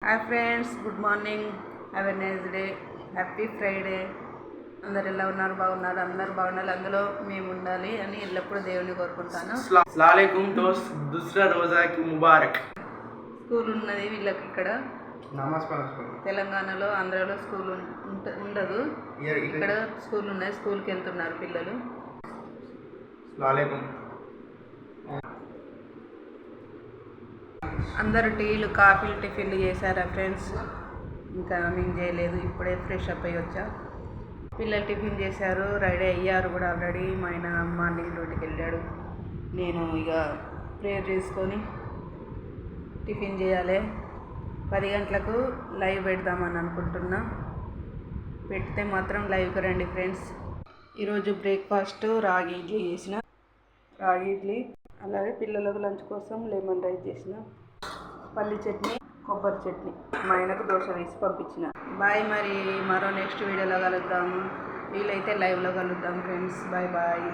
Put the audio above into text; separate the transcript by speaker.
Speaker 1: Hi friends, good morning, have a nice day, happy Friday. అందరు ఎలా ఉన్నారు? బాగున్నారు? అందరు బాగుండాలి, అందులో మేము ఉండాలి అని ఎల్లప్పుడూ దేవుని కోరుకుంటాను.
Speaker 2: अस्सलामुअलैकुम दोस्त, दूसरा रोज़ा की मुबारक.
Speaker 1: స్కూల్ ఉన్నది వీళ్ళకి ఇక్కడ
Speaker 2: నమాజ్ పढ़ो.
Speaker 1: తెలంగాణలో, ఆంధ్రాలో స్కూల్ ఉండదు. ఇక్కడ స్కూల్ ఉన్నాయి, స్కూల్కి వెళ్తున్నారు పిల్లలు.
Speaker 2: अस्सलामुअलैकुम.
Speaker 1: అందరూ టీలు, కాఫీలు, టిఫిన్లు చేశారా ఫ్రెండ్స్? ఇంకా మేము చేయలేదు, ఇప్పుడే ఫ్రెష్ అప్ అయ్యి వచ్చా. పిల్లలు టిఫిన్ చేశారు, రెడీ అయ్యారు కూడా ఆల్రెడీ. మా ఆయన మార్నింగ్ డ్యూటీకి వెళ్ళాడు. నేను ఇక ప్రేయర్ చేసుకొని టిఫిన్ చేయాలి. 10 గంటలకు లైవ్ పెడదామని అనుకుంటున్నా. పెడితే మాత్రం లైవ్కి రండి ఫ్రెండ్స్. ఈరోజు బ్రేక్ఫాస్ట్ రాగి ఇడ్లీ చేసిన, రాగి ఇడ్లీ. అలాగే పిల్లలకు లంచ్ కోసం లెమన్ రైస్ చేసిన, పల్లి చట్నీ, కొబ్బరి చట్నీ. మా ఆయనకు దోశ వేసి పంపించిన. బాయ్. మరి మరో నెక్స్ట్ వీడియోలో కలుద్దాము. వీలైతే లైవ్లో కలుద్దాం ఫ్రెండ్స్. Bye bye.